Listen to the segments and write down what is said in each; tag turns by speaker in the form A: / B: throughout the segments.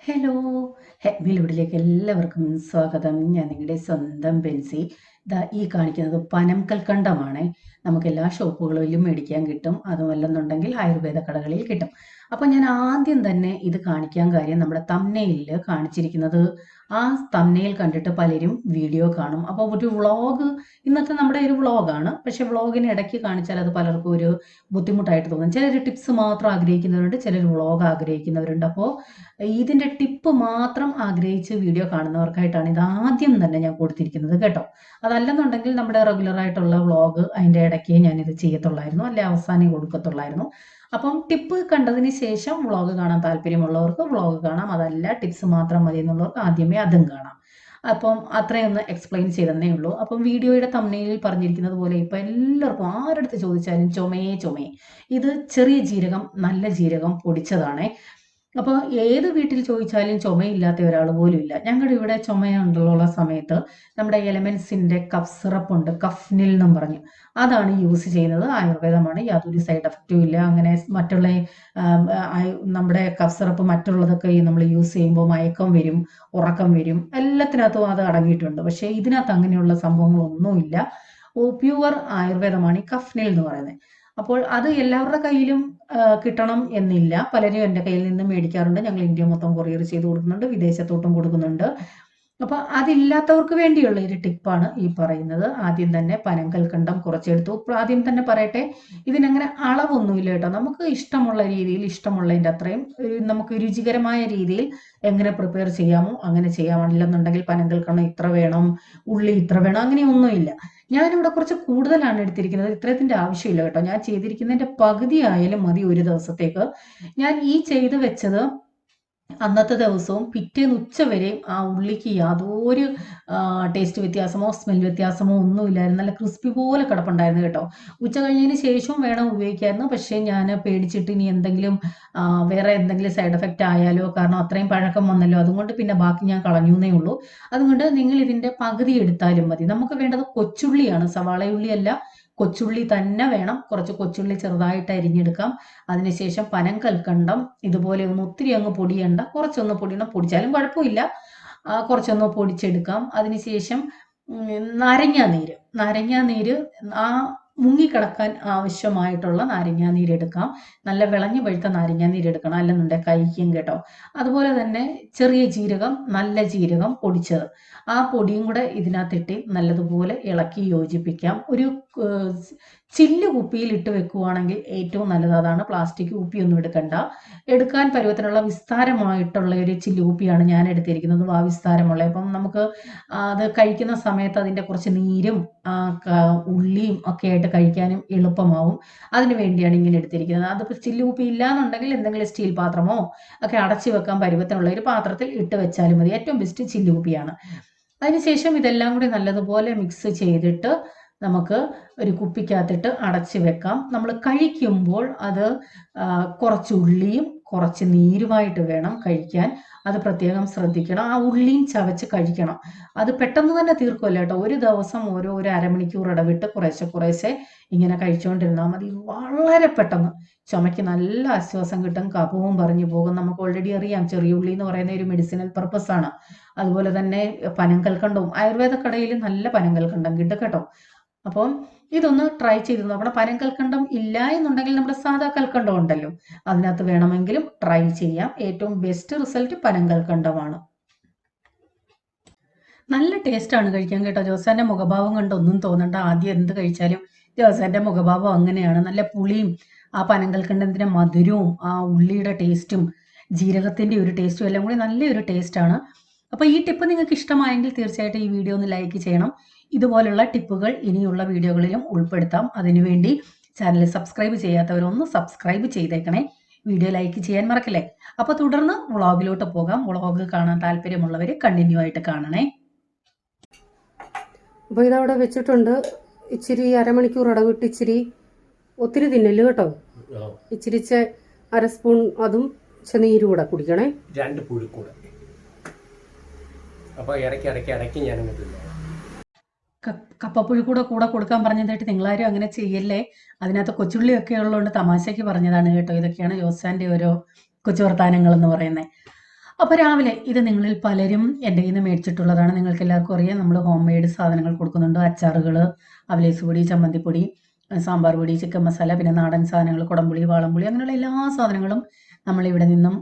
A: Hello! ഹെഗ്മിലൂഡിലേക്ക് എല്ലാവർക്കും സ്വാഗതം. ഞാൻ നിങ്ങളുടെ സ്വന്തം ബെൻസി. ദാ ഈ കാണിക്കുന്നത് പനം കൽക്കണ്ടമാണേ. നമുക്ക് എല്ലാ ഷോപ്പുകളിലും മേടിക്കാൻ കിട്ടും. അതുമല്ലെന്നുണ്ടെങ്കിൽ ആയുർവേദ കടകളിൽ കിട്ടും. അപ്പോൾ ഞാൻ ആദ്യം തന്നെ ഇത് കാണിക്കാൻ കാര്യം നമ്മുടെ തംബ്നെയിലിൽ കാണിച്ചിരിക്കുന്നത് ആ തംബ്നെയിൽ കണ്ടിട്ട് പലരും വീഡിയോ കാണും. അപ്പോൾ ഒരു വ്ളോഗ് ഇന്നത്തെ നമ്മുടെ ഒരു വ്ളോഗാണ്. പക്ഷേ വ്ളോഗിന് ഇടയ്ക്ക് കാണിച്ചാൽ അത് പലർക്കും ഒരു ബുദ്ധിമുട്ടായിട്ട് തോന്നും. ചിലർ ടിപ്സ് മാത്രം ആഗ്രഹിക്കുന്നവരുണ്ട്, ചിലർ വ്ളോഗ് ആഗ്രഹിക്കുന്നവരുണ്ട്. അപ്പോൾ ഇതിൻ്റെ ടിപ്പ് മാത്രം ആഗ്രഹിച്ച് വീഡിയോ കാണുന്നവർക്കായിട്ടാണ് ഇത് ആദ്യം തന്നെ ഞാൻ കൊടുത്തിരിക്കുന്നത് കേട്ടോ. അതല്ലെന്നുണ്ടെങ്കിൽ നമ്മുടെ റെഗുലറായിട്ടുള്ള വ്ളോഗ് അതിൻ്റെ ഇടയ്ക്ക് ഞാനിത് ചെയ്യത്തുള്ളായിരുന്നു, അല്ലെ അവസാനം കൊടുക്കത്തുള്ളായിരുന്നു. അപ്പം ടിപ്പ് കണ്ടതിന് ശേഷം വ്ളോഗ് കാണാൻ താല്പര്യമുള്ളവർക്ക് വ്ളോഗ് കാണാം, അതല്ല ടിപ്സ് മാത്രം മതി എന്നുള്ളവർക്ക് ആദ്യമേ അതും കാണാം. അപ്പം അത്രയൊന്ന് എക്സ്പ്ലെയിൻ ചെയ്തതന്നേ ഉള്ളൂ. അപ്പം വീഡിയോയുടെ തംബ്നെയിലിൽ പറഞ്ഞിരിക്കുന്നത് പോലെ ഇപ്പം എല്ലാവർക്കും ആരെടുത്ത് ചോദിച്ചാലും ചുമയെ. ഇത് ചെറിയ ജീരകം, നല്ല ജീരകം പൊടിച്ചതാണേ. അപ്പോൾ ഏത് വീട്ടിൽ ചോദിച്ചാലും ചുമയില്ലാത്ത ഒരാൾ പോലും ഇല്ല. ഞങ്ങളുടെ ഇവിടെ ചുമയുണ്ടുള്ള സമയത്ത് നമ്മുടെ എലമെൻസിൻ്റെ കഫ് സിറപ്പുണ്ട്, കഫ്നിൽ എന്നും പറഞ്ഞ്, അതാണ് യൂസ് ചെയ്യുന്നത്. ആയുർവേദമാണ്, യാതൊരു സൈഡ് എഫക്റ്റും ഇല്ല. അങ്ങനെ മറ്റുള്ള നമ്മുടെ കഫ് സിറപ്പ് മറ്റുള്ളതൊക്കെ നമ്മൾ യൂസ് ചെയ്യുമ്പോൾ മയക്കം വരും, ഉറക്കം വരും, എല്ലാത്തിനകത്തും അത് അടങ്ങിയിട്ടുണ്ട്. പക്ഷേ ഇതിനകത്ത് അങ്ങനെയുള്ള സംഭവങ്ങളൊന്നുമില്ല. പ്യുവർ ആയുർവേദമാണ് ഈ കഫ്നിൽ എന്ന് പറയുന്നത്. അപ്പോൾ അത് എല്ലാവരുടെ കയ്യിലും കിട്ടണം എന്നില്ല. പലരും എൻ്റെ കയ്യിൽ നിന്ന് മേടിക്കാറുണ്ട്. ഞങ്ങൾ ഇന്ത്യ മൊത്തം കൊറിയർ ചെയ്ത് കൊടുക്കുന്നുണ്ട്, വിദേശത്തോട്ടും കൊടുക്കുന്നുണ്ട്. അപ്പോൾ അതില്ലാത്തവർക്ക് വേണ്ടിയുള്ള ഒരു ടിപ്പാണ് ഈ പറയുന്നത്. ആദ്യം തന്നെ പനങ്കൽക്കണ്ടം കുറച്ചെടുത്തു. ആദ്യം തന്നെ പറയട്ടെ, ഇതിനങ്ങനെ അളവൊന്നുമില്ല കേട്ടോ. നമുക്ക് ഇഷ്ടമുള്ള രീതിയിൽ, ഇഷ്ടമുള്ളതിൻ്റെ അത്രയും നമുക്ക് രുചികരമായ രീതിയിൽ എങ്ങനെ പ്രിപ്പയർ ചെയ്യാമോ അങ്ങനെ ചെയ്യാമല്ലെന്നുണ്ടെങ്കിൽ പനങ്കൽക്കണ്ടം ഇത്ര വേണം, ഉള്ളി ഇത്ര വേണം, അങ്ങനെയൊന്നുമില്ല. ഞാനിവിടെ കുറച്ച് കൂടുതലാണ് എടുത്തിരിക്കുന്നത്. ഇത്രയത്തിൻ്റെ ആവശ്യമില്ല കേട്ടോ. ഞാൻ ചെയ്തിരിക്കുന്നതിൻ്റെ പകുതി ആയാലും മതി ഒരു ദിവസത്തേക്ക്. ഞാൻ ഈ ചെയ്ത് വെച്ചത് അന്നത്തെ ദിവസവും പിറ്റേന്ന് ഉച്ചവരെയും ആ ഉള്ളിക്ക് യാതൊരു ടേസ്റ്റ് വ്യത്യാസമോ സ്മെൽ വ്യത്യാസമോ ഒന്നുമില്ലായിരുന്നു. നല്ല ക്രിസ്പി പോലെ കിടപ്പുണ്ടായിരുന്നു കേട്ടോ. ഉച്ച കഴിഞ്ഞതിന് ശേഷവും വേണം ഉപയോഗിക്കാമായിരുന്നു. പക്ഷേ ഞാൻ പേടിച്ചിട്ട് ഇനി എന്തെങ്കിലും വേറെ എന്തെങ്കിലും സൈഡ് എഫക്റ്റ് ആയാലോ, കാരണം അത്രയും പഴക്കം വന്നല്ലോ, അതുകൊണ്ട് പിന്നെ ബാക്കി ഞാൻ കളഞ്ഞു എന്നേ ഉള്ളൂ. അതുകൊണ്ട് നിങ്ങൾ ഇതിൻ്റെ പകുതി എടുത്താലും മതി. നമുക്ക് വേണ്ടത് കൊച്ചുള്ളിയാണ്, സവാളയുള്ളിയല്ല, കൊച്ചുള്ളി തന്നെ വേണം. കുറച്ച് കൊച്ചുള്ളി ചെറുതായിട്ട് അരിഞ്ഞെടുക്കാം. അതിനുശേഷം പനങ്കൽക്കണ്ടം ഇതുപോലെ ഒന്ന് ഒത്തിരി അങ്ങ് പൊടിയണ്ട, കുറച്ചൊന്ന് പൊടിയണം. പൊടിച്ചാലും കുഴപ്പമില്ല, കുറച്ചൊന്ന് പൊടിച്ചെടുക്കാം. അതിനുശേഷം നാരങ്ങാനീര് ആ മുങ്ങിക്കിടക്കാൻ ആവശ്യമായിട്ടുള്ള നാരങ്ങാനീര് എടുക്കാം. നല്ല വിളഞ്ഞു പഴുത്ത നാരങ്ങാനീര് എടുക്കണം, അല്ലെന്നുണ്ടെങ്കിൽ കഴിക്കും കേട്ടോ. അതുപോലെ തന്നെ ചെറിയ ജീരകം, നല്ല ജീരകം പൊടിച്ചത്, ആ പൊടിയും കൂടെ ഇതിനകത്തിട്ട് നല്ലതുപോലെ ഇളക്കി യോജിപ്പിക്കാം. ഒരു ചില്ല് കുപ്പിയിൽ ഇട്ട് വെക്കുവാണെങ്കിൽ ഏറ്റവും നല്ലത് അതാണ്. പ്ലാസ്റ്റിക് കുപ്പിയൊന്നും എടുക്കാൻ പരുവത്തിനുള്ള വിസ്താരമായിട്ടുള്ള ഒരു ചില്ല് കുപ്പിയാണ് ഞാൻ എടുത്തിരിക്കുന്നത്, ആ വിസ്താരമുള്ള. അപ്പം നമുക്ക് അത് കഴിക്കുന്ന സമയത്ത് അതിൻ്റെ കുറച്ച് നീരും ഉള്ളിയും ഒക്കെ ആയിട്ട് കഴിക്കാനും എളുപ്പമാവും. അതിന് വേണ്ടിയാണ് ഇങ്ങനെ എടുത്തിരിക്കുന്നത്. അതിപ്പോൾ ചില്ല് കുപ്പി ഇല്ലാന്നുണ്ടെങ്കിൽ എന്തെങ്കിലും സ്റ്റീൽ പാത്രമോ ഒക്കെ അടച്ചു വെക്കാൻ പരുവത്തിനുള്ള ഒരു പാത്രത്തിൽ ഇട്ട് വെച്ചാലും മതി. ഏറ്റവും ബെസ്റ്റ് ചില്ല് കുപ്പിയാണ്. അതിനുശേഷം ഇതെല്ലാം കൂടി നല്ലതുപോലെ മിക്സ് ചെയ്തിട്ട് നമുക്ക് ഒരു കുപ്പിക്കകത്തിട്ട് അടച്ച് വെക്കാം. നമ്മൾ കഴിക്കുമ്പോൾ അത് കുറച്ച് ഉള്ളിയും കുറച്ച് നീരുമായിട്ട് വേണം കഴിക്കാൻ. അത് പ്രത്യേകം ശ്രദ്ധിക്കണം. ആ ഉള്ളിയും ചവച്ച് കഴിക്കണം. അത് പെട്ടെന്ന് തന്നെ തീർക്കുമല്ലോ കേട്ടോ. ഒരു ദിവസം ഒരു അരമണിക്കൂർ ഇടവിട്ട് കുറേശ്ശെ ഇങ്ങനെ കഴിച്ചുകൊണ്ടിരുന്നാൽ മതി. വളരെ പെട്ടെന്ന് ചുമയ്ക്ക് നല്ല ആശ്വാസം കിട്ടും, കഫവും പറഞ്ഞു പോകും. നമുക്ക് ഓൾറെഡി അറിയാം, ചെറിയ ഉള്ളി എന്ന് പറയുന്ന ഒരു മെഡിസിനൽ പർപ്പസ് ആണ്. അതുപോലെ തന്നെ പനങ്കൽക്കണ്ടവും ആയുർവേദ കടയിൽ നല്ല പനങ്കൽക്കണ്ടം കിട്ടും കേട്ടോ. അപ്പം ഇതൊന്ന് ട്രൈ ചെയ്ത് നോക്കണം. പനങ്കൽക്കണ്ടം ഇല്ല എന്നുണ്ടെങ്കിൽ നമ്മുടെ സാധാ കൽക്കണ്ടം ഉണ്ടല്ലോ, അതിനകത്ത് വേണമെങ്കിലും ട്രൈ ചെയ്യാം. ഏറ്റവും ബെസ്റ്റ് റിസൾട്ട് പനങ്കൽക്കണ്ടമാണ്. നല്ല ടേസ്റ്റാണ് കഴിക്കാൻ കേട്ടോ. ജോസാൻ്റെ മുഖഭാവം കണ്ടൊന്നും തോന്നണ്ട. ആദ്യം എന്ത് കഴിച്ചാലും ജോസാൻ്റെ മുഖഭാവം അങ്ങനെയാണ്. നല്ല പുളിയും ആ പനങ്കൽക്കണ്ടത്തിൻ്റെ മധുരവും ആ ഉള്ളിയുടെ ടേസ്റ്റും ജീരകത്തിൻ്റെ ഒരു ടേസ്റ്റും എല്ലാം കൂടി നല്ലൊരു ടേസ്റ്റാണ്. അപ്പോൾ ഈ ടിപ്പ് നിങ്ങൾക്ക് ഇഷ്ടമായെങ്കിൽ തീർച്ചയായിട്ടും ഈ വീഡിയോ ഒന്ന് ലൈക്ക് ചെയ്യണം. ഇതുപോലുള്ള ടിപ്പുകൾ ഇനിയുള്ള വീഡിയോകളിലും ഉൾപ്പെടുത്താം. അതിനുവേണ്ടി ചാനൽ സബ്സ്ക്രൈബ് ചെയ്യാത്തവരൊന്ന് സബ്സ്ക്രൈബ് ചെയ്തേക്കണേ. വീഡിയോ ലൈക്ക് ചെയ്യാൻ മറക്കില്ലേ. അപ്പോൾ തുടർന്ന് വ്ളോഗിലോട്ട് പോകാം. വ്ളോഗ് കാണാൻ താല്പര്യമുള്ളവർ കണ്ടിന്യൂ ആയിട്ട് കാണണേ.
B: അപ്പോൾ ഇതവിടെ വെച്ചിട്ടുണ്ട്. ഇച്ചിരി അരമണിക്കൂർ ഇടവിട്ട് ഇച്ചിരി, ഒത്തിരി തിന്നല് കേട്ടോ. ഇച്ചിരി അര സ്പൂൺ അതും നീര് കൂടെ കുടിക്കണേ.
C: 2 പുഴുക്കൂടെ. അപ്പോൾ ഇടയ്ക്ക് ഞാനങ്ങ് തിന്നാം.
A: കപ്പപ്പുഴു കൂടെ കൊടുക്കാൻ പറഞ്ഞതായിട്ട് നിങ്ങളാരും അങ്ങനെ ചെയ്യല്ലേ. അതിനകത്ത് കൊച്ചുള്ളിയൊക്കെ ഉള്ളതുകൊണ്ട് തമാശയ്ക്ക് പറഞ്ഞതാണ് കേട്ടോ. ഇതൊക്കെയാണ് ജോസാൻ്റെ ഓരോ കൊച്ചു വർത്താനങ്ങൾ എന്ന് പറയുന്നത്. അപ്പോൾ രാവിലെ ഇത് നിങ്ങളിൽ പലരും എൻ്റെ കയ്യിൽ നിന്ന് മേടിച്ചിട്ടുള്ളതാണ്. നിങ്ങൾക്ക് എല്ലാവർക്കും അറിയാം, നമ്മൾ ഹോം മെയ്ഡ് സാധനങ്ങൾ കൊടുക്കുന്നുണ്ട്. അച്ചാറുകൾ, അവലേസ് പൊടി, ചമ്മന്തിപ്പൊടി, സാമ്പാർ പൊടി, ചിക്കൻ മസാല, പിന്നെ നാടൻ സാധനങ്ങൾ, കുടംപുളി, വാളംപുളി, അങ്ങനെയുള്ള എല്ലാ സാധനങ്ങളും നമ്മളിവിടെ നിന്നും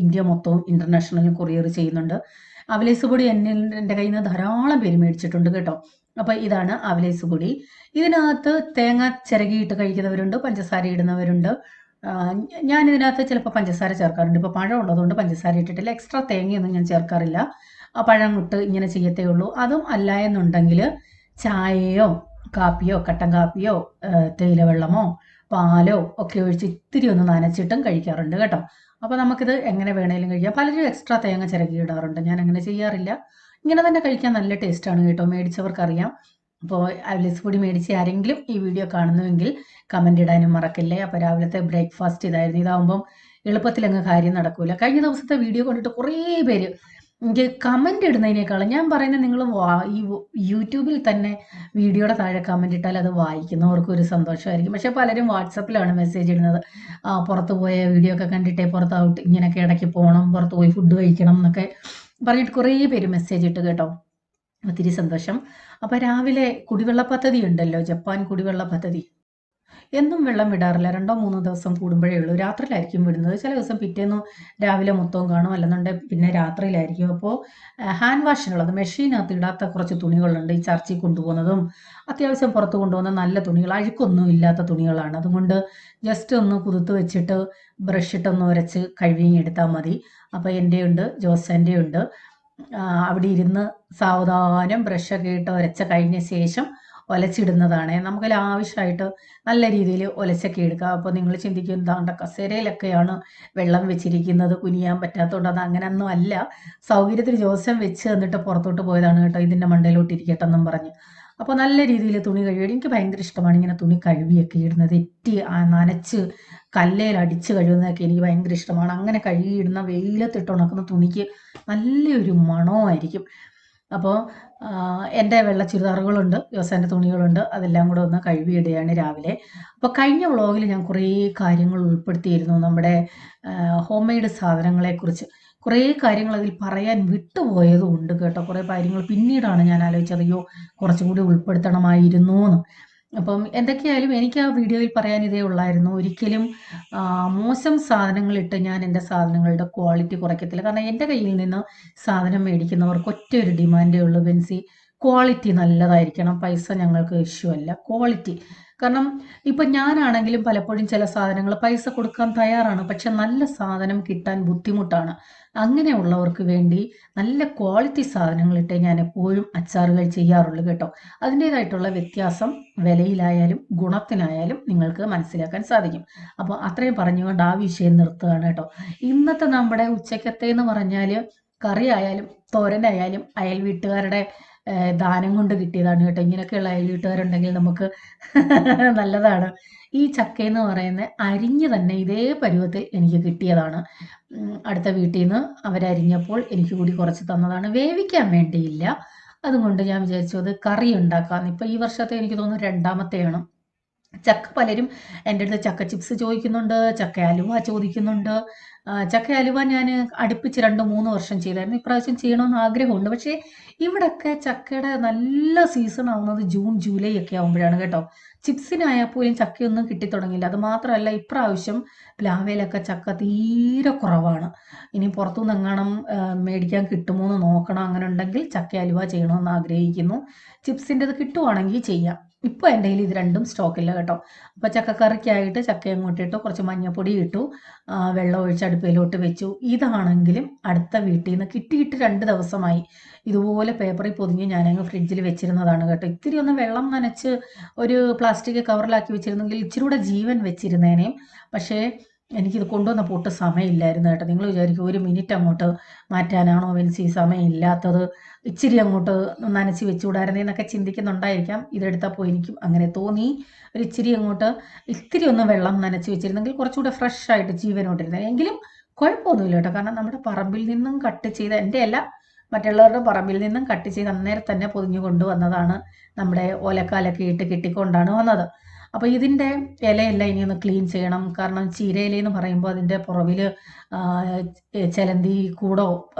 A: ഇന്ത്യ മൊത്തവും ഇൻ്റർനാഷണലിൽ കൊറിയർ ചെയ്യുന്നുണ്ട്. അവലേസ് പൊടി എൻ്റെ കയ്യിൽ നിന്ന് ധാരാളം പേര് മേടിച്ചിട്ടുണ്ട് കേട്ടോ. അപ്പോൾ ഇതാണ് അവലേസ് പൊടി. ഇതിനകത്ത് തേങ്ങ ചിരകിയിട്ട് കഴിക്കുന്നവരുണ്ട്, പഞ്ചസാര ഇടുന്നവരുണ്ട്. ഞാൻ ഇതിനകത്ത് ചിലപ്പോൾ പഞ്ചസാര ചേർക്കാറുണ്ട്. ഇപ്പോൾ പഴം ഉള്ളതുകൊണ്ട് പഞ്ചസാര ഇട്ടിട്ടില്ല. എക്സ്ട്രാ തേങ്ങയൊന്നും ഞാൻ ചേർക്കാറില്ല. ആ പഴം ഇട്ട് ഇങ്ങനെ ചെയ്യത്തേ ഉള്ളൂ. അതും അല്ല എന്നുണ്ടെങ്കിൽ ചായയോ കാപ്പിയോ കട്ടൻ കാപ്പിയോ തേയില വെള്ളമോ പാലോ ഒക്കെ ഒഴിച്ച് ഇത്തിരി ഒന്ന് നനച്ചിട്ടും കഴിക്കാറുണ്ട് കേട്ടോ. അപ്പോൾ നമുക്കിത് എങ്ങനെ വേണേലും കഴിക്കാം. പലരും എക്സ്ട്രാ തേങ്ങ ചിരകി ഇടാറുണ്ട്. ഞാൻ അങ്ങനെ ചെയ്യാറില്ല. ഇങ്ങനെ തന്നെ കഴിക്കാൻ നല്ല ടേസ്റ്റാണ് കേട്ടോ. മേടിച്ചവർക്കറിയാം. അപ്പോൾ അവലേസ് പൊടി മേടിച്ച് ആരെങ്കിലും ഈ വീഡിയോ കാണുന്നുവെങ്കിൽ കമൻ്റ് ഇടാനും മറക്കല്ലേ. അപ്പോൾ രാവിലത്തെ ബ്രേക്ക്ഫാസ്റ്റ് ഇതായിരുന്നു. ഇതാകുമ്പം എളുപ്പത്തിലങ്ങ് കാര്യം നടക്കൂല. കഴിഞ്ഞ ദിവസത്തെ വീഡിയോ കണ്ടിട്ട് കുറേ പേര് എനിക്ക് കമൻ്റ് ഇടുന്നതിനേക്കാളും ഞാൻ പറയുന്നത്, നിങ്ങൾ ഈ യൂട്യൂബിൽ തന്നെ വീഡിയോയുടെ താഴെ കമൻ്റ് ഇട്ടാൽ അത് വായിക്കുന്നവർക്കും ഒരു സന്തോഷമായിരിക്കും. പക്ഷേ പലരും വാട്സപ്പിലാണ് മെസ്സേജ് ഇടുന്നത്. പുറത്ത് പോയ വീഡിയോ ഒക്കെ കണ്ടിട്ടേ പുറത്ത് ഔട്ട് ഇങ്ങനെയൊക്കെ ഇടയ്ക്ക് പോകണം, പുറത്ത് പോയി ഫുഡ് കഴിക്കണം എന്നൊക്കെ പറഞ്ഞിട്ട് കുറേ പേര് മെസ്സേജ് ഇട്ട് കേട്ടോ. ഒത്തിരി സന്തോഷം. അപ്പോൾ രാവിലെ കുടിവെള്ള പദ്ധതി ഉണ്ടല്ലോ, ജപ്പാൻ കുടിവെള്ള പദ്ധതി. എന്നും വെള്ളം വിടാറില്ല, 2-3 ദിവസം കൂടുമ്പോഴേ ഉള്ളൂ. രാത്രിയിലായിരിക്കും വിടുന്നത്. ചില ദിവസം പിറ്റേന്ന് രാവിലെ മൊത്തവും കാണും, അല്ലെന്നുണ്ടെങ്കിൽ പിന്നെ രാത്രിയിലായിരിക്കും. അപ്പോൾ ഹാൻഡ് വാഷിനുള്ളത് മെഷീനകത്ത് ഇടാത്ത കുറച്ച് തുണികളുണ്ട്. ഈ ചർച്ചിൽ കൊണ്ടുപോകുന്നതും അത്യാവശ്യം പുറത്ത് കൊണ്ടുപോകുന്ന നല്ല തുണികൾ, അഴുക്കൊന്നും ഇല്ലാത്ത തുണികളാണ്. അതുകൊണ്ട് ജസ്റ്റ് ഒന്ന് കുതിർത്ത് വെച്ചിട്ട് ബ്രഷ് ഇട്ടൊന്ന് ഉരച്ച് കഴുകിയെടുത്താൽ മതി. അപ്പോൾ എൻ്റെ ഉണ്ട്, ജോസൻ്റെ ഉണ്ട്. അവിടെ ഇരുന്ന് സാവധാനം ബ്രഷൊക്കെ ഇട്ട് ഉരച്ച കഴിഞ്ഞ ശേഷം ഒലച്ചിടുന്നതാണ്. നമുക്കതിൽ ആവശ്യമായിട്ട് നല്ല രീതിയിൽ ഒലച്ചൊക്കെ എടുക്കാം. അപ്പോൾ നിങ്ങൾ ചിന്തിക്കും, എന്താണ്ട കസേരയിലൊക്കെയാണ് വെള്ളം വെച്ചിരിക്കുന്നത്, കുനിയാൻ പറ്റാത്തതുകൊണ്ട്. അത് അങ്ങനെയൊന്നും അല്ല. സൗകര്യത്തിന് ജോസം വെച്ച് തന്നിട്ട് പുറത്തോട്ട് പോയതാണ് കേട്ടോ, ഇതിൻ്റെ മണ്ടയിലോട്ട് ഇരിക്കട്ടെ എന്നും പറഞ്ഞ്. അപ്പോൾ നല്ല രീതിയിൽ തുണി കഴുകി. എനിക്ക് ഭയങ്കര ഇഷ്ടമാണ് ഇങ്ങനെ തുണി കഴുകിയൊക്കെ ഇടുന്നത്. നനച്ച് കല്ലേൽ അടിച്ച് കഴുകുന്നതൊക്കെ എനിക്ക് ഭയങ്കര ഇഷ്ടമാണ്. അങ്ങനെ കഴുകിയിടുന്ന വെയിലത്തിട്ട് ഉണക്കുന്ന തുണിക്ക് നല്ലൊരു മണമായിരിക്കും. അപ്പോൾ എൻ്റെ വെള്ള ചുരിദാറുകളുണ്ട്, ജോസേൻ്റെ തുണികളുണ്ട്, അതെല്ലാം കൂടെ ഒന്ന് കഴുകിയിടുകയാണ് രാവിലെ. അപ്പോൾ കഴിഞ്ഞ വ്ളോഗിൽ ഞാൻ കുറേ കാര്യങ്ങൾ ഉൾപ്പെടുത്തിയിരുന്നു നമ്മുടെ ഹോം മെയ്ഡ് സാധനങ്ങളെക്കുറിച്ച്. കുറേ കാര്യങ്ങൾ അതിൽ പറയാൻ വിട്ടുപോയതും ഉണ്ട് കേട്ടോ. കുറേ കാര്യങ്ങൾ പിന്നീടാണ് ഞാൻ ആലോചിച്ചത്, അയ്യോ കുറച്ചും കൂടി ഉൾപ്പെടുത്തണമായിരുന്നു എന്ന്. അപ്പം എന്തൊക്കെയായാലും എനിക്ക് ആ വീഡിയോയിൽ പറയാൻ ഇതേ ഉള്ളായിരുന്നു. ഒരിക്കലും മോശം സാധനങ്ങളിട്ട് ഞാൻ എൻ്റെ സാധനങ്ങളുടെ ക്വാളിറ്റി കുറയ്ക്കത്തില്ല. കാരണം എൻ്റെ കയ്യിൽ നിന്ന് സാധനം മേടിക്കുന്നവർക്ക് ഒറ്റ ഒരു ഡിമാൻഡേ ഉള്ളൂ, ബെൻസി, ക്വാളിറ്റി നല്ലതായിരിക്കണം. പൈസ ഞങ്ങൾക്ക് ഇഷ്യൂ അല്ല, ക്വാളിറ്റി. കാരണം ഇപ്പം ഞാനാണെങ്കിലും പലപ്പോഴും ചില സാധനങ്ങൾ പൈസ കൊടുക്കാൻ തയ്യാറാണ്, പക്ഷെ നല്ല സാധനം കിട്ടാൻ ബുദ്ധിമുട്ടാണ്. അങ്ങനെയുള്ളവർക്ക് വേണ്ടി നല്ല ക്വാളിറ്റി സാധനങ്ങളിട്ടേ ഞാൻ എപ്പോഴും അച്ചാറുകൾ ചെയ്യാറുള്ളൂ കേട്ടോ. അതിൻ്റേതായിട്ടുള്ള വ്യത്യാസം വിലയിലായാലും ഗുണത്തിനായാലും നിങ്ങൾക്ക് മനസ്സിലാക്കാൻ സാധിക്കും. അപ്പോൾ അത്രയും പറഞ്ഞുകൊണ്ട് ആ വിഷയം നിർത്തുകയാണ് കേട്ടോ. ഇന്നത്തെ നമ്മുടെ ഉച്ചക്കത്തെ എന്ന് പറഞ്ഞാൽ കറി ആയാലും തോരനായാലും അയൽ വീട്ടുകാരുടെ ദാനം കൊണ്ട് കിട്ടിയതാണ് കേട്ടോ. ഇങ്ങനെയൊക്കെയുള്ള അയൽ വീട്ടുകാരുണ്ടെങ്കിൽ നമുക്ക് നല്ലതാണ്. ഈ ചക്കയെന്ന് പറയുന്നത് അരിഞ്ഞ് തന്നെ ഇതേ പരുവത്തിൽ എനിക്ക് കിട്ടിയതാണ്. അടുത്ത വീട്ടിൽ നിന്ന് അവരരിഞ്ഞപ്പോൾ എനിക്ക് കൂടി കുറച്ച് തന്നതാണ്. വേവിക്കാൻ വേണ്ടിയില്ല. അതുകൊണ്ട് ഞാൻ വിചാരിച്ചു അത് കറി ഉണ്ടാക്കാമെന്ന്. ഇപ്പം ഈ വർഷത്തെ എനിക്ക് തോന്നുന്നു 2ാമത്തെയാണ്. ചക്ക പലരും എൻ്റെ അടുത്ത് ചക്ക ചിപ്സ് ചോദിക്കുന്നുണ്ട്, ചക്ക അലുവ ചോദിക്കുന്നുണ്ട്. ചക്ക അലുവ ഞാൻ അടുപ്പിച്ച് 2-3 വർഷം ചെയ്തായിരുന്നു. ഇപ്രാവശ്യം ചെയ്യണമെന്ന് ആഗ്രഹമുണ്ട്. പക്ഷേ ഇവിടെയൊക്കെ ചക്കയുടെ നല്ല സീസൺ ആവുന്നത് ജൂൺ ജൂലൈ ഒക്കെ ആകുമ്പോഴാണ് കേട്ടോ. ചിപ്സിനായാൽ പോലും ചക്കയൊന്നും കിട്ടിത്തുടങ്ങില്ല. അത് മാത്രമല്ല ഇപ്രാവശ്യം പ്ലാവയിലൊക്കെ ചക്ക തീരെ കുറവാണ്. ഇനി പുറത്തുനിന്ന് എങ്ങാനും മേടിക്കാൻ കിട്ടുമോ എന്ന് നോക്കണം. അങ്ങനെ ഉണ്ടെങ്കിൽ ചക്ക അലുവ ചെയ്യണമെന്ന് ആഗ്രഹിക്കുന്നു. ചിപ്സിൻ്റെത് കിട്ടുവാണെങ്കിൽ ചെയ്യാം. ഇപ്പോൾ എൻ്റെ കയ്യിൽ ഇത് രണ്ടും സ്റ്റോക്കില്ല കേട്ടോ. അപ്പോൾ ചക്കക്കറിക്കായിട്ട് ചക്ക അങ്ങോട്ടിട്ടു, കുറച്ച് മഞ്ഞൾപ്പൊടി ഇട്ടു, വെള്ളം ഒഴിച്ച് അടുപ്പിലോട്ട് വെച്ചു. ഇതാണെങ്കിലും അടുത്ത വീട്ടിൽ നിന്ന് കിട്ടിയിട്ട് 2 ദിവസമായി. ഇതുപോലെ പേപ്പറിൽ പൊതിഞ്ഞ് ഞാനങ്ങ് ഫ്രിഡ്ജിൽ വെച്ചിരുന്നതാണ് കേട്ടോ. ഇത്തിരി ഒന്ന് വെള്ളം നനച്ച് ഒരു പ്ലാസ്റ്റിക് കവറിലാക്കി വെച്ചിരുന്നെങ്കിൽ ഇച്ചിരി കൂടെ ജീവൻ വെച്ചിരുന്നേനേയും. പക്ഷേ എനിക്കിത് കൊണ്ടുവന്നപ്പോൾ ഒട്ടും സമയമില്ലായിരുന്നു കേട്ടോ. നിങ്ങൾ വിചാരിക്കും 1 മിനിറ്റ് അങ്ങോട്ട് മാറ്റാനാണോ ബെൻസി സമയമില്ലാത്തത്, ഇച്ചിരി അങ്ങോട്ട് നനച്ച് വെച്ചുകൂടായിരുന്നേന്നൊക്കെ ചിന്തിക്കുന്നുണ്ടായിരിക്കാം. ഇതെടുത്തപ്പോൾ എനിക്കും അങ്ങനെ തോന്നി. ഒരു ഇച്ചിരി അങ്ങോട്ട് ഇത്തിരി ഒന്ന് വെള്ളം നനച്ച് വെച്ചിരുന്നെങ്കിൽ കുറച്ചുകൂടെ ഫ്രഷ് ആയിട്ട് ജീവനോട്ടിരുന്നത്. എങ്കിലും കുഴപ്പമൊന്നുമില്ല കേട്ടോ. കാരണം നമ്മുടെ പറമ്പിൽ നിന്നും കട്ട് ചെയ്ത, എൻ്റെ അല്ല മറ്റുള്ളവരുടെ പറമ്പിൽ നിന്നും കട്ട് ചെയ്ത് അന്നേരം തന്നെ പൊതിഞ്ഞു കൊണ്ടുവന്നതാണ്. നമ്മുടെ ഓലക്കാലൊക്കെ ഇട്ട് കെട്ടിക്കൊണ്ടാണ് വന്നത്. അപ്പോൾ ഇതിൻ്റെ ഇലയെല്ലാം ഇനി ഒന്ന് ക്ലീൻ ചെയ്യണം. കാരണം ചീരയിലെന്ന് പറയുമ്പോൾ അതിൻ്റെ പുറവിൽ ചിലന്തി കൂടോ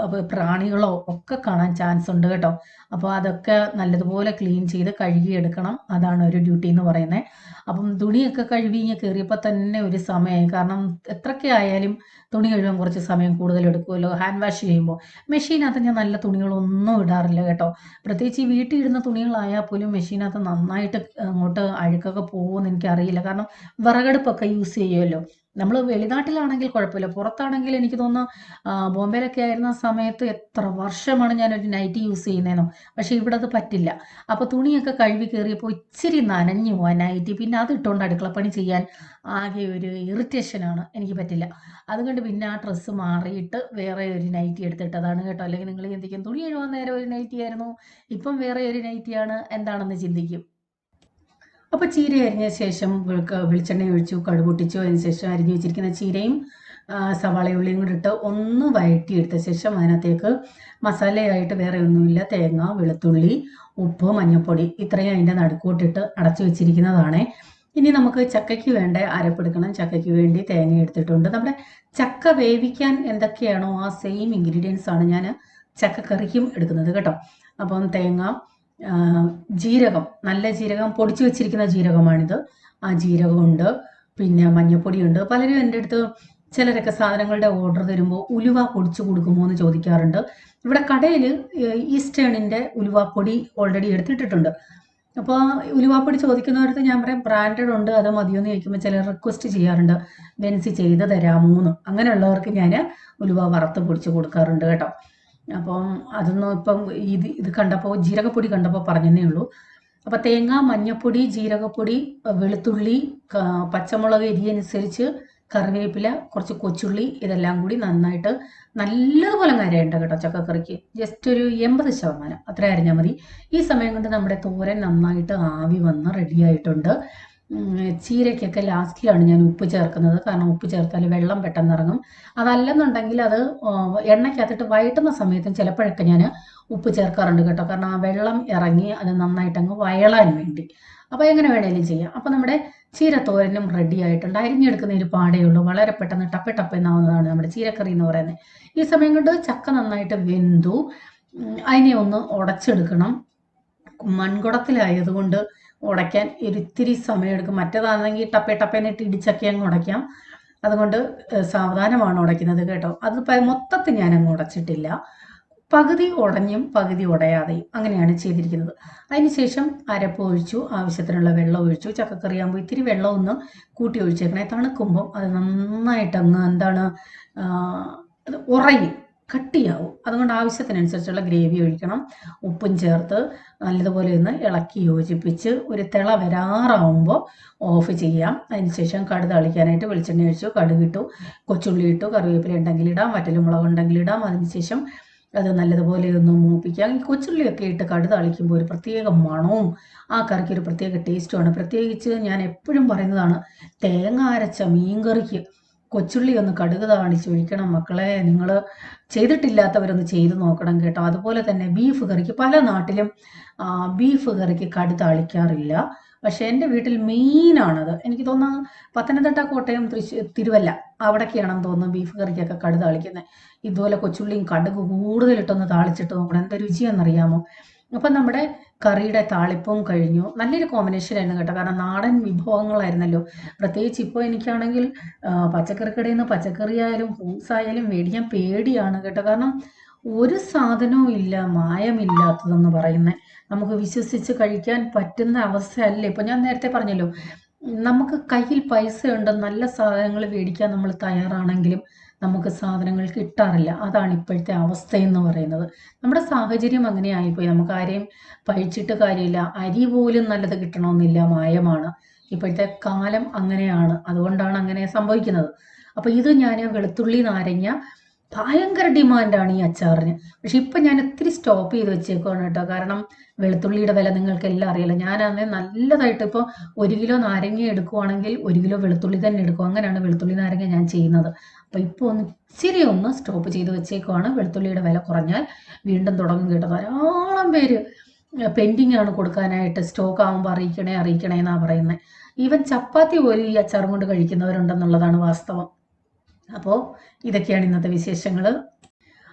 A: പ്രാണികളോ ഒക്കെ കാണാൻ ചാൻസ് ഉണ്ട് കേട്ടോ. അപ്പോൾ അതൊക്കെ നല്ലതുപോലെ ക്ലീൻ ചെയ്ത് കഴുകിയെടുക്കണം. അതാണ് ഒരു ഡ്യൂട്ടി എന്ന് പറയുന്നത്. അപ്പം തുണിയൊക്കെ കഴുകി കയറിയപ്പോൾ തന്നെ ഒരു സമയമായി. കാരണം എത്രയൊക്കെ ആയാലും തുണി കഴുകാൻ കുറച്ച് സമയം കൂടുതൽ എടുക്കുമല്ലോ ഹാൻഡ് വാഷ് ചെയ്യുമ്പോൾ. മെഷീനകത്ത് ഞാൻ നല്ല തുണികളൊന്നും ഇടാറില്ല കേട്ടോ. പ്രത്യേകിച്ച് ഈ വീട്ടിൽ ഇടുന്ന തുണികളായാൽ പോലും മെഷീനകത്ത് നന്നായിട്ട് അങ്ങോട്ട് അഴുക്കൊക്കെ പോകുമെന്ന് എനിക്കറിയില്ല. കാരണം വിറകടുപ്പൊക്കെ യൂസ് ചെയ്യുമല്ലോ. നമ്മൾ വെളിനാട്ടിലാണെങ്കിൽ കുഴപ്പമില്ല. പുറത്താണെങ്കിൽ എനിക്ക് തോന്നുന്നു ബോംബെയിലൊക്കെ ആയിരുന്ന സമയത്ത് എത്ര വർഷമാണ് ഞാനൊരു നൈറ്റി യൂസ് ചെയ്യുന്നതെന്നോ. പക്ഷേ ഇവിടെ അത് പറ്റില്ല. അപ്പോൾ തുണിയൊക്കെ കഴുകി കയറിയപ്പോൾ ഇച്ചിരി നനഞ്ഞു പോവാൻ നൈറ്റി. പിന്നെ അത് ഇട്ടുകൊണ്ട് അടുക്കളപ്പണി ചെയ്യാൻ ആകെ ഒരു ഇറിറ്റേഷനാണ്. എനിക്ക് പറ്റില്ല. അതുകൊണ്ട് പിന്നെ ആ ഡ്രസ്സ് മാറിയിട്ട് വേറെ ഒരു നൈറ്റി എടുത്തിട്ടതാണ് കേട്ടോ. അല്ലെങ്കിൽ നിങ്ങൾ ചിന്തിക്കും തുണി കഴുകാൻ നേരം ഒരു നൈറ്റി ആയിരുന്നു, ഇപ്പം വേറെ ഒരു നൈറ്റിയാണ്, എന്താണെന്ന് ചിന്തിക്കും. അപ്പോൾ ചീര അരിഞ്ഞ ശേഷം വെളിച്ചെണ്ണ ഒഴിച്ചു, കടുക് പൊട്ടിച്ചു. അതിന് ശേഷം അരിഞ്ഞു വെച്ചിരിക്കുന്ന ചീരയും സവാളയുള്ളിയും കൂടി ഇട്ട് ഒന്ന് വഴറ്റിയെടുത്ത ശേഷം അതിനകത്തേക്ക് മസാലയായിട്ട് വേറെ ഒന്നുമില്ല. തേങ്ങ, വെളുത്തുള്ളി, ഉപ്പ്, മഞ്ഞൾപ്പൊടി ഇത്രയും അതിൻ്റെ നടുക്കോട്ടിട്ട് അടച്ചു വെച്ചിരിക്കുന്നതാണ്. ഇനി നമുക്ക് ചക്കയ്ക്ക് വേണ്ട അരപ്പെടുക്കണം. ചക്കയ്ക്ക് വേണ്ടി തേങ്ങ എടുത്തിട്ടുണ്ട്. നമ്മുടെ ചക്ക വേവിക്കാൻ എന്തൊക്കെയാണോ ആ സെയിം ഇൻഗ്രീഡിയൻസ് ആണ് ഞാൻ ചക്കക്കറിക്കും എടുക്കുന്നത് കേട്ടോ. അപ്പം തേങ്ങ, ജീരകം, നല്ല ജീരകം, പൊടിച്ചു വെച്ചിരിക്കുന്ന ജീരകമാണിത്. ആ ജീരകമുണ്ട്, പിന്നെ മഞ്ഞൾപ്പൊടിയുണ്ട്. പലരും എൻ്റെ അടുത്ത് ചിലരൊക്കെ സാധനങ്ങളുടെ ഓർഡർ തരുമ്പോൾ ഉലുവ പൊടിച്ചു കൊടുക്കുമോ എന്ന് ചോദിക്കാറുണ്ട്. ഇവിടെ കടയിൽ ഈസ്റ്റേണിൻ്റെ ഉലുവാപ്പൊടി ഓൾറെഡി എടുത്തിട്ടിട്ടുണ്ട്. അപ്പോൾ ഉലുവാപ്പൊടി ചോദിക്കുന്നവർക്ക് ഞാൻ പറയാം ബ്രാൻഡഡ് ഉണ്ട്, അത് മതിയോന്ന് ചോദിക്കുമ്പോൾ ചിലർ റിക്വസ്റ്റ് ചെയ്യാറുണ്ട് ബെൻസി ചെയ്ത് തരാമോന്ന്. അങ്ങനെയുള്ളവർക്ക് ഞാൻ ഉലുവ വറുത്ത് പൊടിച്ച് കൊടുക്കാറുണ്ട് കേട്ടോ. അപ്പം അതൊന്നും ഇപ്പം ഇത് കണ്ടപ്പോൾ ജീരകപ്പൊടി കണ്ടപ്പോൾ പറഞ്ഞതേ ഉള്ളൂ. അപ്പോൾ തേങ്ങ, മഞ്ഞൾപ്പൊടി, ജീരകപ്പൊടി, വെളുത്തുള്ളി, പച്ചമുളക് എരിയനുസരിച്ച്, കറിവേപ്പില, കുറച്ച് കൊച്ചുള്ളി, ഇതെല്ലാം കൂടി നന്നായിട്ട് നല്ലതുപോലെ അരയുണ്ട് കേട്ടോ. ചക്കക്കറിക്ക് ജസ്റ്റ് ഒരു 80% അത്ര അരഞ്ഞാൽ മതി. ഈ സമയം കൊണ്ട് നമ്മുടെ തോരൻ നന്നായിട്ട് ആവി വന്ന് റെഡിയായിട്ടുണ്ട്. ചീരയ്ക്കൊക്കെ ലാസ്റ്റിലാണ് ഞാൻ ഉപ്പ് ചേർക്കുന്നത്. കാരണം ഉപ്പ് ചേർത്താൽ വെള്ളം പെട്ടെന്ന് ഇറങ്ങും. അതല്ലെന്നുണ്ടെങ്കിൽ അത് എണ്ണയ്ക്കകത്തിട്ട് വഴറ്റുന്ന സമയത്തും ചിലപ്പോഴൊക്കെ ഞാൻ ഉപ്പ് ചേർക്കാറുണ്ട് കേട്ടോ. കാരണം ആ വെള്ളം ഇറങ്ങി അത് നന്നായിട്ടങ്ങ് വയളാൻ വേണ്ടി. അപ്പോൾ എങ്ങനെ വേണേലും ചെയ്യാം. അപ്പോൾ നമ്മുടെ ചീരത്തോരനും റെഡി ആയിട്ടുണ്ട്. അരിഞ്ഞെടുക്കുന്നതിന് പാടേ ഉള്ളൂ. വളരെ പെട്ടെന്ന് ടപ്പെന്നാവുന്നതാണ് നമ്മുടെ ചീരക്കറി എന്ന് പറയുന്നത്. ഈ സമയം കൊണ്ട് ചക്ക നന്നായിട്ട് വെന്തു. അതിനെ ഒന്ന് ഉടച്ചെടുക്കണം. മൺകുടത്തിലായതുകൊണ്ട് ഉടയ്ക്കാൻ ഒരിത്തിരി സമയമെടുക്കും. മറ്റേതാണെങ്കിൽ ടപ്പേന്നിട്ട് ഇടിച്ചൊക്കെ അങ്ങ് ഉടയ്ക്കാം. അതുകൊണ്ട് സാവധാനമാണ് ഉടയ്ക്കുന്നത് കേട്ടോ. അത് മൊത്തത്തിൽ ഞാനങ്ങ് ഉടച്ചിട്ടില്ല. പകുതി ഉടഞ്ഞും പകുതി ഉടയാതെയും അങ്ങനെയാണ് ചെയ്തിരിക്കുന്നത്. അതിനുശേഷം അരപ്പ് ഒഴിച്ചു, ആവശ്യത്തിനുള്ള വെള്ളം ഒഴിച്ചു. ചക്കക്കറിയാകുമ്പോൾ ഇത്തിരി വെള്ളം ഒന്ന് കൂട്ടി ഒഴിച്ചേക്കണേ. തണുക്കുമ്പം അത് നന്നായിട്ടങ്ങ് ഉറയും, കട്ടിയാവും. അതുകൊണ്ട് ആവശ്യത്തിനനുസരിച്ചുള്ള ഗ്രേവി ഒഴിക്കണം. ഉപ്പും ചേർത്ത് നല്ലതുപോലെ ഒന്ന് ഇളക്കി യോജിപ്പിച്ച് ഒരു തിള വരാറാവുമ്പോൾ ഓഫ് ചെയ്യാം. അതിനുശേഷം കടുക് താളിക്കാനായിട്ട് വെളിച്ചെണ്ണ ഒഴിച്ചു, കടുകിട്ടു, കൊച്ചുള്ളി ഇട്ടു, കറിവേപ്പില ഉണ്ടെങ്കിൽ ഇടാം, വറ്റൽമുളക് ഉണ്ടെങ്കിൽ ഇടാം. അതിനുശേഷം അത് നല്ലതുപോലെ ഒന്ന് മൂപ്പിക്കാം. ഈ കൊച്ചുള്ളിയൊക്കെ ഇട്ട് കടുക് താളിക്കുമ്പോൾ ഒരു പ്രത്യേക മണവും ആ കറിക്ക് ഒരു പ്രത്യേക ടേസ്റ്റുമാണ്. പ്രത്യേകിച്ച് ഞാൻ എപ്പോഴും പറയുന്നതാണ്, തേങ്ങ അരച്ച മീൻകറിക്ക് കൊച്ചുള്ളി ഒന്ന് കടുക് താളിച്ച് ഒഴിക്കണം മക്കളെ. നിങ്ങൾ ചെയ്തിട്ടില്ലാത്തവരൊന്ന് ചെയ്ത് നോക്കണം കേട്ടോ. അതുപോലെ തന്നെ ബീഫ് കറിക്ക്, പല നാട്ടിലും ബീഫ് കറിക്ക് കടുക് താളിക്കാറില്ല. പക്ഷേ എൻ്റെ വീട്ടിൽ മെയിനാണത്. എനിക്ക് തോന്നുന്നു പത്തനംതിട്ട, കോട്ടയം, തിരുവല്ല അവിടേക്കാണെന്ന് തോന്നുന്നു ബീഫ് കറിക്കൊക്കെ കടുക് താളിക്കുന്നത്. ഇതുപോലെ കൊച്ചുള്ളിയും കടുക് കൂടുതലിട്ടൊന്ന് താളിച്ചിട്ട് നോക്കണം, എന്താ രുചിയാണെന്നറിയാമോ. അപ്പം നമ്മുടെ കറിയുടെ താളിപ്പും കഴിഞ്ഞു. നല്ലൊരു കോമ്പിനേഷൻ ആയിരുന്നു കേട്ടോ. കാരണം നാടൻ വിഭവങ്ങളായിരുന്നല്ലോ. പ്രത്യേകിച്ച് ഇപ്പോൾ എനിക്കാണെങ്കിൽ പച്ചക്കറിക്കടയിൽ നിന്ന് പച്ചക്കറി ആയാലും ഫ്രൂട്ട്സ് ആയാലും മേടിക്കാൻ പേടിയാണ് കേട്ടോ. കാരണം ഒരു സാധനവും ഇല്ല മായമില്ലാത്തതെന്ന് പറയുന്നത്. നമുക്ക് വിശ്വസിച്ച് കഴിക്കാൻ പറ്റുന്ന അവസ്ഥയല്ല. ഇപ്പം ഞാൻ നേരത്തെ പറഞ്ഞല്ലോ, നമുക്ക് കയ്യിൽ പൈസ ഉണ്ട്, നല്ല സാധനങ്ങൾ മേടിക്കാൻ നമ്മൾ തയ്യാറാണെങ്കിലും നമുക്ക് സാധനങ്ങൾ കിട്ടാറില്ല. അതാണ് ഇപ്പോഴത്തെ അവസ്ഥയെന്ന് പറയുന്നത്. നമ്മുടെ സാഹചര്യം അങ്ങനെ ആയിപ്പോയി. നമുക്ക് ആരെയും പഴിച്ചിട്ട് കാര്യമില്ല. അരി പോലും നല്ലത് കിട്ടണമെന്നില്ല, മായമാണ്. ഇപ്പോഴത്തെ കാലം അങ്ങനെയാണ്. അതുകൊണ്ടാണ് അങ്ങനെ സംഭവിക്കുന്നത്. അപ്പോൾ ഇത് ഞാൻ വെളുത്തുള്ളി, നാരങ്ങ ഭയങ്കര ഡിമാൻഡാണ് ഈ അച്ചാറിന്. പക്ഷെ ഇപ്പം ഞാൻ ഒത്തിരി സ്റ്റോപ്പ് ചെയ്ത് വെച്ചേക്കുവാണ് കേട്ടോ. കാരണം വെളുത്തുള്ളിയുടെ വില നിങ്ങൾക്ക് എല്ലാം അറിയില്ല. ഞാനാണെങ്കിൽ നല്ലതായിട്ട് ഇപ്പോൾ 1 കിലോ നാരങ്ങ എടുക്കുവാണെങ്കിൽ 1 കിലോ വെളുത്തുള്ളി തന്നെ എടുക്കും. അങ്ങനെയാണ് വെളുത്തുള്ളി നാരങ്ങ ഞാൻ ചെയ്യുന്നത്. അപ്പോൾ ഇപ്പോൾ ഇച്ചിരി ഒന്ന് സ്റ്റോപ്പ് ചെയ്ത് വെച്ചേക്കുവാണ്. വെളുത്തുള്ളിയുടെ വില കുറഞ്ഞാൽ വീണ്ടും തുടങ്ങും കേട്ടോ. ധാരാളം പേര് പെൻഡിങ് ആണ് കൊടുക്കാനായിട്ട്. സ്റ്റോക്ക് ആകുമ്പോൾ അറിയിക്കണേ എന്നാണ് പറയുന്നത്. ഈവൻ ചപ്പാത്തി പോലും ഈ അച്ചാറും കൊണ്ട് കഴിക്കുന്നവരുണ്ടെന്നുള്ളതാണ് വാസ്തവം. അപ്പോൾ ഇതൊക്കെയാണ് ഇന്നത്തെ വിശേഷങ്ങൾ.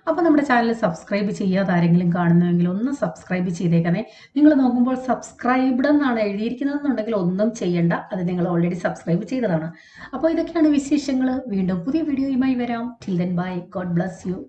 A: അപ്പോൾ നമ്മുടെ ചാനൽ സബ്സ്ക്രൈബ് ചെയ്യാതെ ആരെങ്കിലും കാണുന്നുവെങ്കിൽ ഒന്ന് സബ്സ്ക്രൈബ് ചെയ്തേക്കണേ. നിങ്ങൾ നോക്കുമ്പോൾ സബ്സ്ക്രൈബ്ഡ് എന്നാണ് എഴുതിയിരിക്കുന്നതെന്നുണ്ടെങ്കിൽ ഒന്നും ചെയ്യണ്ട, അത് നിങ്ങൾ ഓൾറെഡി സബ്സ്ക്രൈബ് ചെയ്തതാണ്. അപ്പോൾ ഇതൊക്കെയാണ് വിശേഷങ്ങൾ. വീണ്ടും പുതിയ വീഡിയോയുമായി വരാം. Till then bye, God bless you.